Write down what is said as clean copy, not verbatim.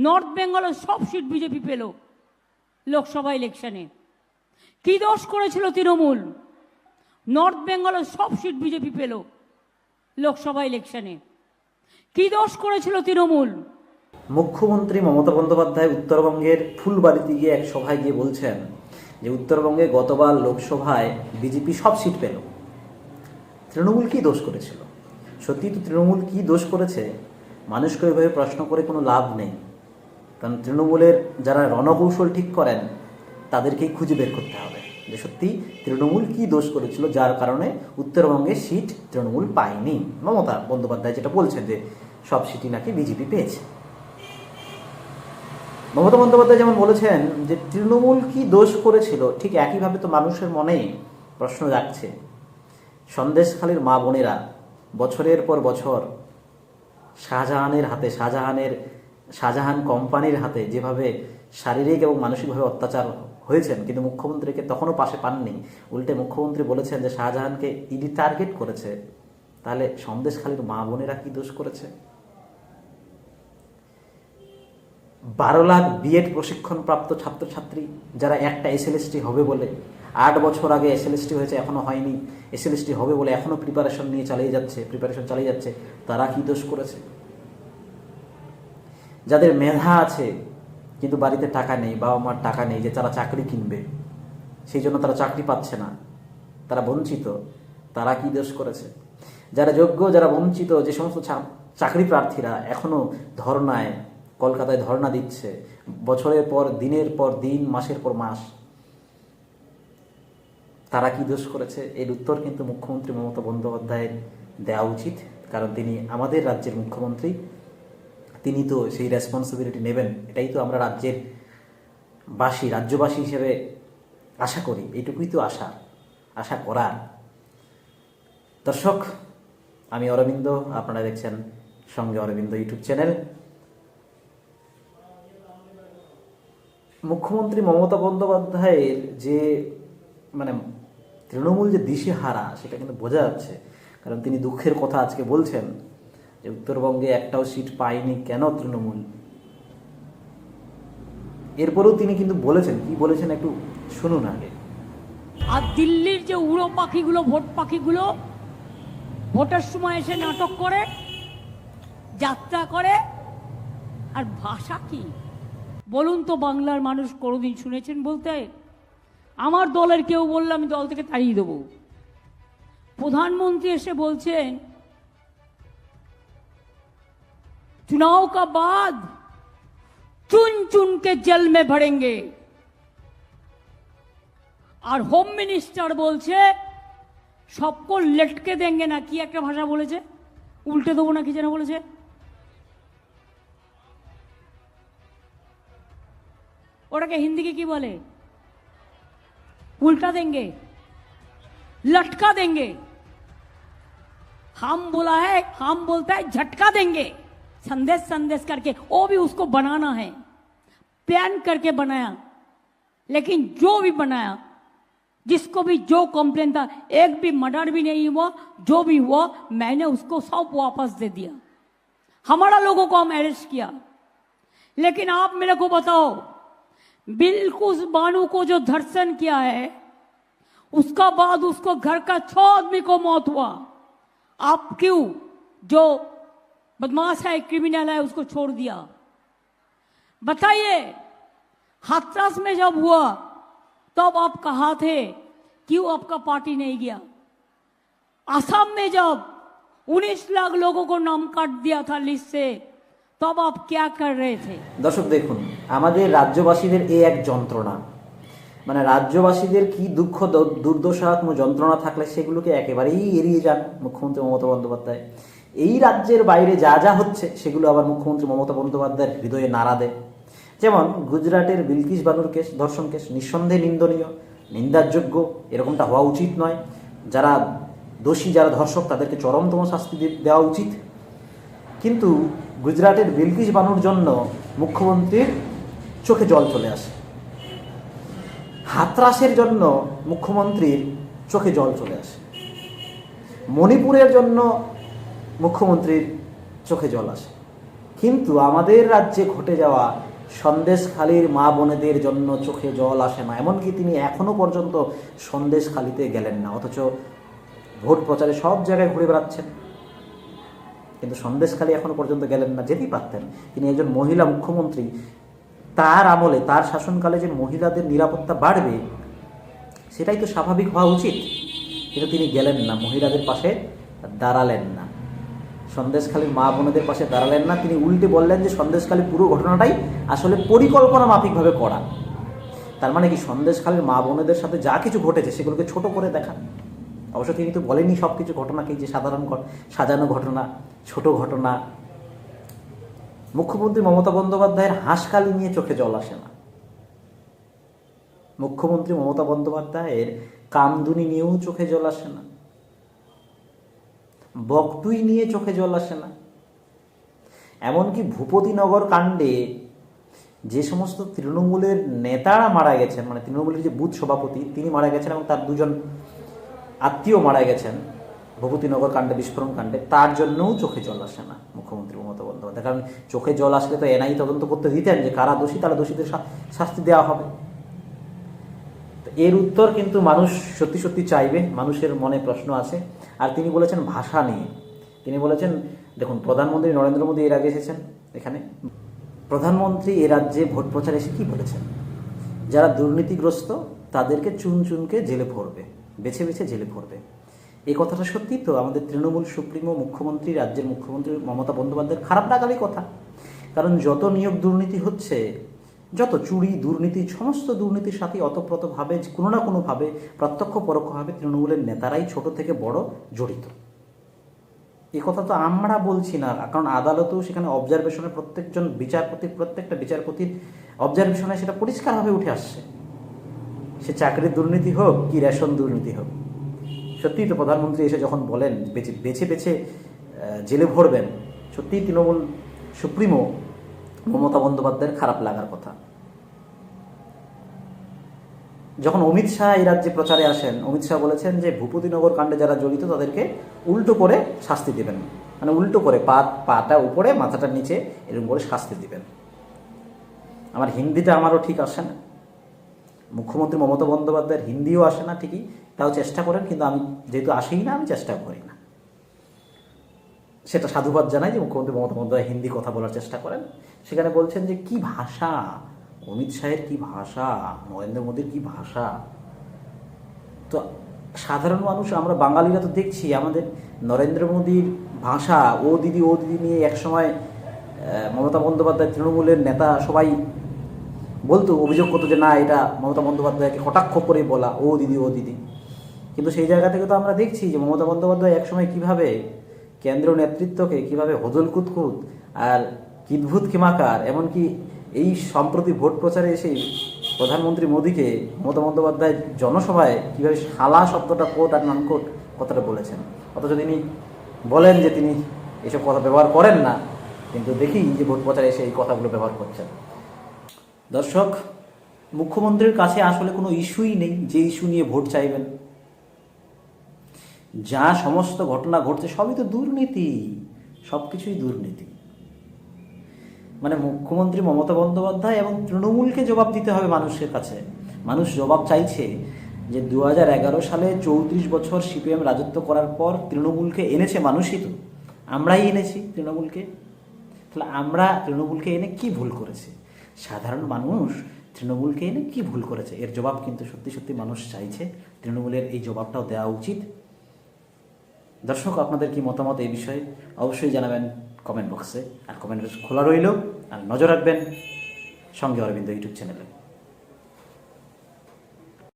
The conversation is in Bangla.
নর্থ বেঙ্গলের সব সিট বিজেপি পেল লোকসভা ইলেকশনে। কি দোষ করেছিল তৃণমূল? নর্থ বেঙ্গলের সব সিট বিজেপি পেল লোকসভা ইলেকশনে। কি দোষ করেছিল তৃণমূল? মুখ্যমন্ত্রী মমতা বন্দ্যোপাধ্যায় উত্তরবঙ্গের ফুলবাড়িতে গিয়ে এক সভায় গিয়ে বলছেন যে উত্তরবঙ্গে গতবার লোকসভায় বিজেপি সব সিট পেল। তৃণমূল কি দোষ করেছিল? সত্যি তো তৃণমূল কি দোষ করেছে মানুষকে ওইভাবে প্রশ্ন করে কোনো লাভ নেই, কারণ তৃণমূলের যারা রণকৌশল ঠিক করেন তাদেরকেই খুঁজে বের করতে হবে যে সত্যি তৃণমূল কি দোষ করেছিল যার কারণে উত্তরবঙ্গে সিট তৃণমূল পায়নি। মমতা বন্দ্যোপাধ্যায় যেটা বলছেন যে সব সিটই নাকি বিজেপি পেয়েছে। মমতা বন্দ্যোপাধ্যায় যেমন বলেছেন যে তৃণমূল কি দোষ করেছিল, ঠিক একইভাবে তো মানুষের মনে প্রশ্ন জাগছে। সন্দেশখালীর মা বোনেরা বছরের পর বছর শাহজাহানের হাতে শাহজাহান কোম্পানির হাতে যেভাবে শারীরিক এবং মানসিকভাবে অত্যাচার হয়েছেন, কিন্তু মুখ্যমন্ত্রীকে তখনও পাশে পাননি। উল্টে মুখ্যমন্ত্রী বলেছেন যে শাহজাহানকে ইডি টার্গেট করেছে। তাহলে সন্দেশখালীর মা বোনেরা কি দোষ করেছে? 12 লাখ বিএড প্রশিক্ষণপ্রাপ্ত ছাত্রছাত্রী যারা একটা এসএলএসটি হবে বলে 8 বছর আগে এসএলএসটি হয়েছে, এখনো হয়নি, এসএলএসটি হবে বলে এখনো প্রিপারেশন চালিয়ে যাচ্ছে, তারা কি দোষ করেছে? যাদের মেধা আছে কিন্তু বাড়িতে টাকা নেই, বাবা মার টাকা নেই যে তারা চাকরি কিনবে, সেই জন্য তারা চাকরি পাচ্ছে না, তারা বঞ্চিত, তারা কি দোষ করেছে? যারা যোগ্য, যারা বঞ্চিত, যে সমস্ত চাকরি প্রার্থীরা এখনো ধর্নায় কলকাতায় ধর্না দিচ্ছে বছরের পর দিনের পর দিন, মাসের পর মাস, তারা কি দোষ করেছে? এর উত্তর কিন্তু মুখ্যমন্ত্রী মমতা বন্দ্যোপাধ্যায়ের দেওয়া উচিত, কারণ তিনি আমাদের রাজ্যের মুখ্যমন্ত্রী, তিনি তো সেই রেসপন্সিবিলিটি নেবেন। এটাই তো আমরা রাজ্যবাসী হিসেবে আশা করি, এইটুকুই তো আশা করার। দর্শক, আমি অরবিন্দ, আপনারা দেখছেন সঙ্গে অরবিন্দ ইউটিউব চ্যানেল। মুখ্যমন্ত্রী মমতা বন্দ্যোপাধ্যায়ের যে তৃণমূল যে দিশেহারা সেটা কিন্তু বোঝা যাচ্ছে, কারণ তিনি দুঃখের কথা আজকে বলছেন যে উত্তরবঙ্গে একটাও সিট পায়নি কেন তৃণমূল। এরপরেও তিনি কিন্তু বলেছেন, কি বলেছেন একটু শুনুন আগে। আর দিল্লির যে উড়ো পাখিগুলো, ভোট পাখিগুলো, ভোটের সময় এসে নাটক করে, যাত্রা করে, আর ভাষা কি বলুন তো? বাংলার মানুষ কোনোদিন শুনেছেন বলতে? আমার দলের কেউ বললে আমি দল থেকে তাড়িয়ে দেবো। প্রধানমন্ত্রী এসে বলছেন चुनाव का बाद चुन चुन के जल में भरेंगे, और होम मिनिस्टर বলছে सबको लटके देंगे ना, কি একটা ভাষা বলেছে, উল্টে দেবো না কি যেন বলেছে। ওটাকে হিন্দিকে কি বলে? उल्टा देंगे, लटका देंगे। हम बोलता है झटका देंगे। संदेश करके, वो भी उसको बनाना है, प्लान करके बनाया। लेकिन जो भी बनाया, जिसको भी जो कंप्लेन था, एक भी मर्डर भी नहीं हुआ, जो भी हुआ मैंने उसको सब वापस दे दिया। हमारा लोगों को हम अरेस्ट किया। लेकिन आप मेरे को बताओ, बिल्कुल बानू को जो धर्षण किया है, उसका बाद उसको घर का 6 आदमी को मौत हुआ। आप क्यों, जो बदमाश है, क्रिमिनल है, उसको छोड़ दिया? बताइए, हाथरस में जब हुआ तब आप कहाँ थे? क्यों आपका पार्टी नहीं गया? असम में जब 19 लाख लोगों को नाम काट दिया था लिस्ट से, तब आप क्या कर रहे थे? দর্শক দেখুন, আমাদের রাজ্যবাসীদের এই এক যন্ত্রণা, রাজ্যবাসীদের কি দুঃখ দুর্দশা কোনো যন্ত্রণা থাকলে সেগুলোকে একেবারেই এড়িয়ে যান মুখ্যমন্ত্রী মমতা বন্দ্যোপাধ্যায়। এই রাজ্যের বাইরে যা যা হচ্ছে সেগুলো আবার মুখ্যমন্ত্রী মমতা বন্দ্যোপাধ্যায়ের হৃদয়ে নাড়া দেয়। যেমন গুজরাটের বিলকিস বানুর কেস, ধর্ষণ কেস, নিঃসন্দেহে নিন্দনীয়, নিন্দাযোগ্য, এরকমটা হওয়া উচিত নয়। যারা দোষী, যারা ধর্ষক, তাদেরকে চরমতম শাস্তি দেওয়া উচিত। কিন্তু গুজরাটের বিলকিস বানুর জন্য মুখ্যমন্ত্রীর চোখে জল চলে আসে, হাতরাসের জন্য মুখ্যমন্ত্রীর চোখে জল চলে আসে, মণিপুরের জন্য মুখ্যমন্ত্রীর চোখে জল আসে। কিন্তু আমাদের রাজ্যে ঘটে যাওয়া সন্দেশখালীর মা বোনেদের জন্য চোখে জল আসে না, এমনকি তিনি এখনো পর্যন্ত সন্দেশখালীতে গেলেন না, অথচ ভোট প্রচারে সব জায়গায় ঘুরে বেড়াচ্ছেন, কিন্তু সন্দেশখালী এখনো পর্যন্ত গেলেন না। যেতেই পারতেন, তিনি একজন মহিলা মুখ্যমন্ত্রী, তার আমলে তার শাসনকালে যে মহিলাদের নিরাপত্তা বাড়বে সেটাই তো স্বাভাবিক হওয়া উচিত, কিন্তু তিনি গেলেন না, মহিলাদের পাশে দাঁড়ালেন না, সন্দেশখালীর মা বোনেদের পাশে দাঁড়ালেন না। তিনি উল্টে বললেন যে সন্দেশখালীর পুরো ঘটনাটাই আসলে পরিকল্পনা মাফিকভাবে করা। তার মানে কি সন্দেশখালীর মা বোনেদের সাথে যা কিছু ঘটেছে সেগুলোকে ছোট করে দেখান। অবশ্য তিনি তো বলেননি সব কিছু ঘটনাকে যে সাধারণ সাজানো ঘটনা, ছোট ঘটনা। মুখ্যমন্ত্রী মমতা বন্দ্যোপাধ্যায়ের হাঁসকালি নিয়ে চোখে জল আসে না, মুখ্যমন্ত্রী মমতা বন্দ্যোপাধ্যায়ের কামদুনি নিয়েও চোখে জল আসে না, বকটুই নিয়ে চোখে জল আসে না। এমনকি ভূপতিনগর কাণ্ডে যে সমস্ত তৃণমূলের নেতারা মারা গেছেন, মানে তৃণমূলের যে বুথ সভাপতি তিনি মারা গেছেন এবং তার দুজন আত্মীয় মারা গেছেন ভূপতিনগর কাণ্ডে, বিস্ফোরণ কাণ্ডে, তার জন্যও চোখে জল আসে না মুখ্যমন্ত্রী মমতা বন্দ্যোপাধ্যায়। কারণ চোখে জল আসলে তো এনআই তদন্ত করতে দিতেন যে কারা দোষী, তারা দোষীদের শাস্তি দেওয়া হবে। এর উত্তর কিন্তু মানুষ সত্যি সত্যি চাইবে, মানুষের মনে প্রশ্ন আছে। আর তিনি বলেছেন ভাষা নিয়ে, তিনি বলেছেন দেখুন প্রধানমন্ত্রী নরেন্দ্র মোদী এর আগে এসেছেন এখানে, প্রধানমন্ত্রী এ রাজ্যে ভোট প্রচারে এসে কি বলেছেন, যারা দুর্নীতিগ্রস্ত তাদেরকে চুন চুনকে জেলে ভরবে, বেছে বেছে জেলে ভরবে। এই কথাটা সত্যি তো আমাদের তৃণমূল সুপ্রিমো মুখ্যমন্ত্রী, রাজ্যের মুখ্যমন্ত্রী মমতা বন্দ্যোপাধ্যায়ের খারাপ লাগারই কথা। কারণ যত নিয়োগ দুর্নীতি হচ্ছে, যত চুরি দুর্নীতি, সমস্ত দুর্নীতির সাথে অতপ্রতভাবে কোনো না কোনোভাবে প্রত্যক্ষ পরোক্ষভাবে তৃণমূলের নেতারাই ছোট থেকে বড় জড়িত। এই কথা তো আমরা বলছি না, কারণ আদালতেও সেখানে অবজারভেশনে প্রত্যেকটা বিচারপতির অবজারভেশনে সেটা পরিষ্কারভাবে উঠে আসছে, সে চাকরির দুর্নীতি হোক কি রেশন দুর্নীতি হোক। সত্যিই তো প্রধানমন্ত্রী এসে যখন বলেন বেছে বেছে জেলে ভরবেন, সত্যিই তৃণমূল সুপ্রিমো মমতা বন্দ্যোপাধ্যায়ের খারাপ লাগার কথা। যখন অমিত শাহ এই রাজ্যে প্রচারে আসেন, অমিত শাহ বলেছেন যে ভূপতিনগর কাণ্ডে যারা জড়িত তাদেরকে উল্টো করে শাস্তি দেবেন, মানে উল্টো করে পাটা উপরে মাথাটা নিচে এরকম করে শাস্তি দিবেন। আমার হিন্দিটা আমারও ঠিক আসে না, মুখ্যমন্ত্রী মমতা বন্দ্যোপাধ্যায়ের হিন্দিও আসে না ঠিকই, তাও চেষ্টা করেন, কিন্তু আমি যেহেতু আসেই না আমি চেষ্টা করি না। সেটা সাধুবাদ জানাই যে মুখ্যমন্ত্রী মমতা বন্দ্যোপাধ্যায় হিন্দি কথা বলার চেষ্টা করেন। সেখানে বলছেন যে কি ভাষা, অমিত শাহের কি ভাষা, নরেন্দ্র মোদীর কি ভাষা। তো সাধারণ মানুষ আমরা বাঙালিরা তো দেখছি আমাদের নরেন্দ্র মোদীর ভাষা, ও দিদি নিয়ে একসময় মমতা বন্দ্যোপাধ্যায় তৃণমূলের নেতা সবাই বলতো, অভিযোগ করতো যে না এটা মমতা বন্দ্যোপাধ্যায়কে কটাক্ষ করে বলা ও দিদি। কিন্তু সেই জায়গা থেকে তো আমরা দেখছি যে মমতা বন্দ্যোপাধ্যায় একসময় কিভাবে কেন্দ্রীয় নেতৃত্বকে কিভাবে হজল কুতকুত আর কিদভূত কিমাকার, এমনকি এই সম্প্রতি ভোট প্রচারে এসেই প্রধানমন্ত্রী মোদীকে মমতা বন্দ্যোপাধ্যায় জনসভায় কীভাবে শালা শব্দটা কোট আর ননকোট কথাটা বলেছেন। অথচ তিনি বলেন যে তিনি এসব কথা ব্যবহার করেন না, কিন্তু দেখি যে ভোট প্রচারে এসে এই কথাগুলো ব্যবহার করছেন। দর্শক, মুখ্যমন্ত্রীর কাছে আসলে কোনো ইস্যুই নেই যে ইস্যু নিয়ে ভোট চাইবেন। যা সমস্ত ঘটনা ঘটছে সবই তো দুর্নীতি, সব কিছুই দুর্নীতি। মানে মুখ্যমন্ত্রী মমতা বন্দ্যোপাধ্যায় এবং তৃণমূলকে জবাব দিতে হবে মানুষের কাছে। মানুষ জবাব চাইছে যে 2011 সালে 34 বছর সিপিএম রাজত্ব করার পর তৃণমূলকে এনেছে মানুষই তো, আমরাই এনেছি তৃণমূলকে। তাহলে আমরা তৃণমূলকে এনে কি ভুল করেছি, সাধারণ মানুষ তৃণমূলকে এনে কি ভুল করেছে, এর জবাব কিন্তু সত্যি সত্যি মানুষ চাইছে। তৃণমূলের এই জবাবটাও দেওয়া উচিত। দর্শক, আপনাদের কি মতামত এই বিষয়ে অবশ্যই জানাবেন কমেন্ট বক্সে, আর কমেন্ট বক্স খোলা রইল, আর নজর রাখবেন সঙ্গে অরবিন্দ ইউটিউব চ্যানেলে।